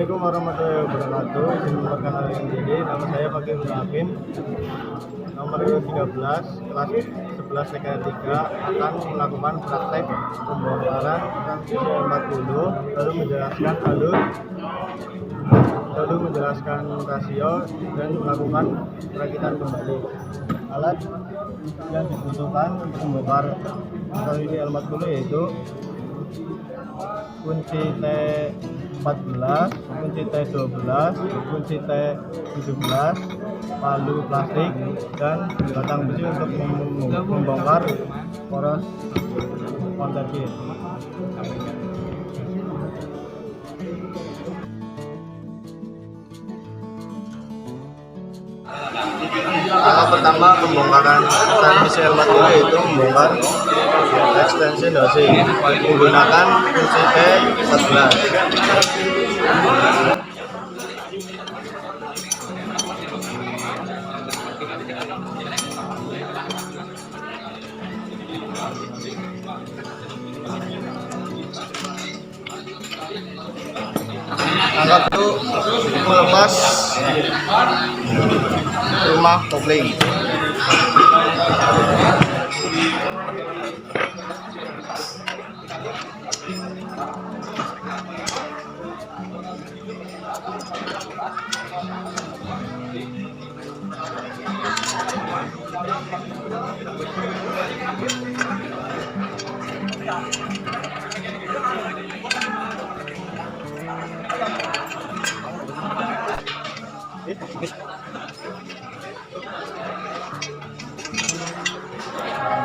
Assalamualaikum warahmatullahi wabarakatuh. Izin perkenalan diri, nama saya Fakir Amin. Nomor 13, kelas 11 TKR 3 akan melakukan praktek pembongkaran transmisi 40, lalu menjelaskan rasio dan melakukan perakitan kembali. Alat yang dibutuhkan untuk membongkar transmisi L40 yaitu kunci T14, kunci T12, kunci T17, palu plastik, dan batang besi untuk membongkar poros konter kir. Tahap pertama pembongkaran transmisi L40 yaitu membongkar ekstensi dosi menggunakan kunci T14. Angkat itu melepas rumah kopling.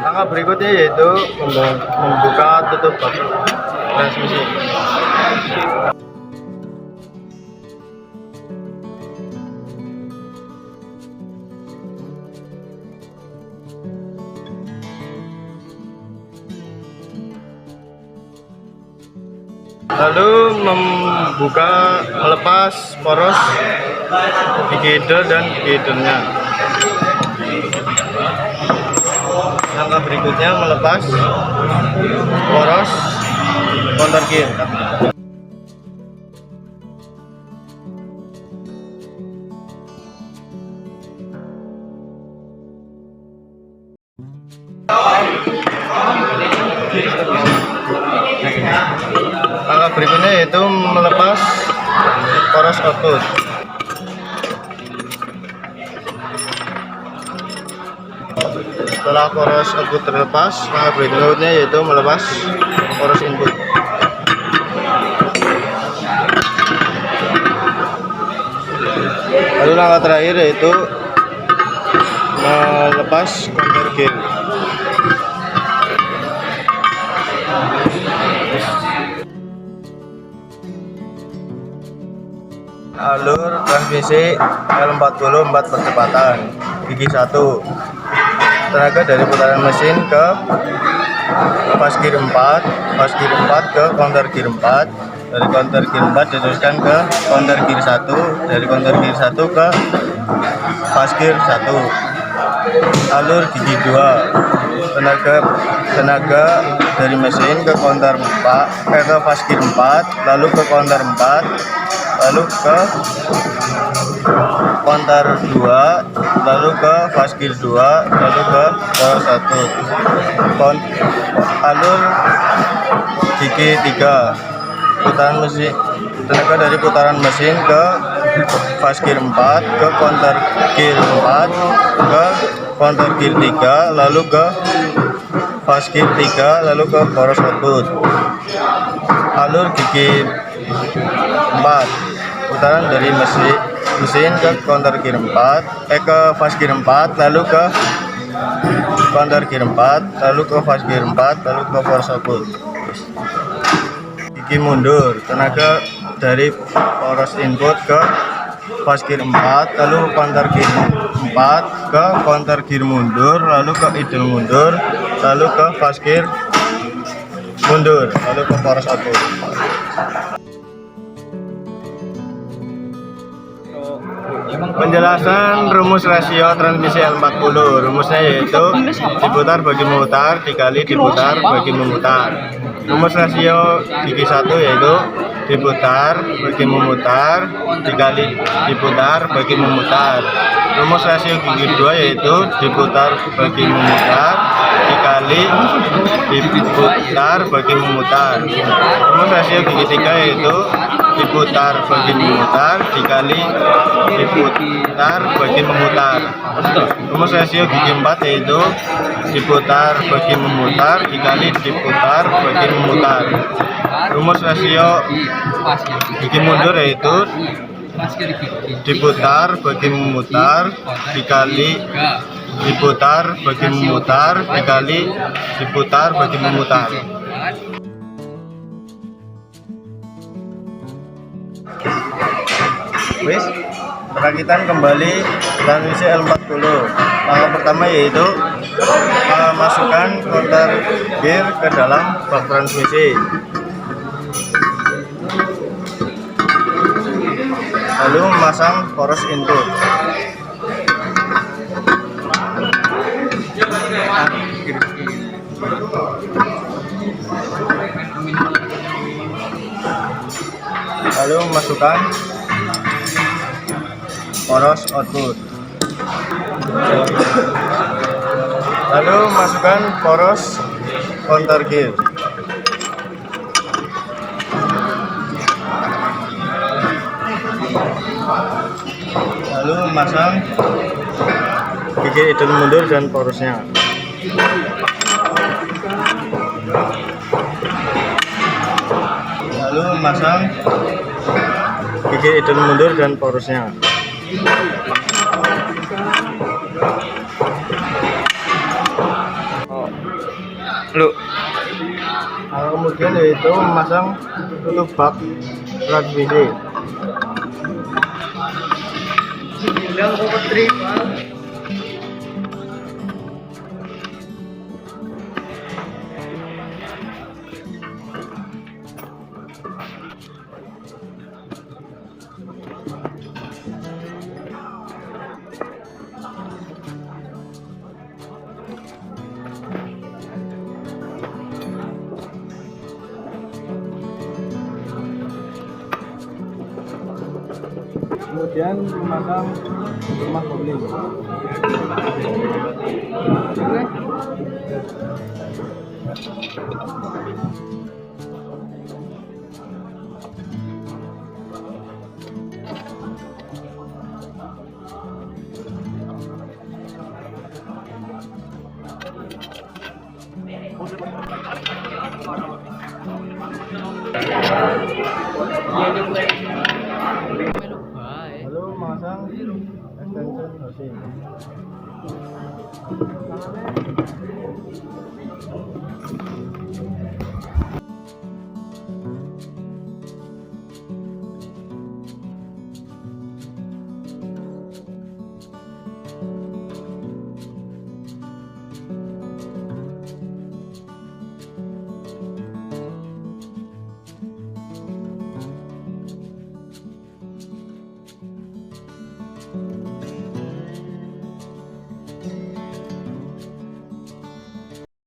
Langkah berikutnya yaitu membuka tutup bak transmisi. Lalu melepas poros gigi idel dan gigi idelnya. Langkah berikutnya melepas poros konter kir. Langkah berikutnya yaitu melepas poros output. Setelah poros output terlepas, langkah berikutnya yaitu melepas poros input. Lalu langkah terakhir yaitu melepas konter kir. Alur transmisi L40 4 percepatan gigi 1. Tenaga dari putaran mesin ke fas gear 4, fas gear 4 ke counter gear 4, dari counter gear 4 diteruskan ke counter gear 1, dari counter gear 1 ke fas gear 1. Alur gigi 2, tenaga dari mesin ke counter 4, ke fas gear 4, lalu ke counter 4, lalu ke counter 2, lalu ke fas gear 2, lalu ke poros 1. Alur gigi 3, putaran mesin, tenaga dari putaran mesin ke fas gear 4, ke counter gear 4, ke counter gear 3, lalu ke fas gear 3, lalu ke poros output. Alur gigi 4, putaran dari mesin ke counter gear 4, ke fas gear 4, lalu ke counter gear 4, lalu ke fas gear 4, lalu ke poros output. Gigi mundur, tenaga dari poros input ke fas gear 4, lalu counter gear 4, ke counter gear mundur, lalu ke idle mundur, lalu ke fas gear mundur, lalu ke poros output. Penjelasan rumus rasio transmisi L40. Rumusnya yaitu diputar bagi memutar dikali diputar bagi memutar. Rumus rasio gigi 1 yaitu diputar bagi memutar, dikali diputar bagi memutar. Rumus rasio gigi 2 yaitu diputar bagi memutar dikali diputar bagi memutar. Rumus rasio gigi 3 yaitu diputar bagi memutar dikali diputar bagi memutar. Rumus rasio gigi 4 yaitu diputar bagi memutar dikali diputar bagi memutar. Rumus rasio gigi mundur yaitu diputar bagi memutar dikali diputar bagi memutar dikali diputar bagi memutar. Wis, perakitan kembali transmisi L40. Langkah pertama yaitu masukkan konter gear ke dalam bak transmisi. Lalu memasang poros input. Lalu memasukkan poros output. Lalu masukkan poros counter gear. Lalu memasang gigi idle mundur dan porosnya. Lalu memasang gigi idle mundur dan porosnya. Kemudian yaitu memasang tutup bak transmisi. Kemudian memasang rumah bowling. Lalu memasang extension housing.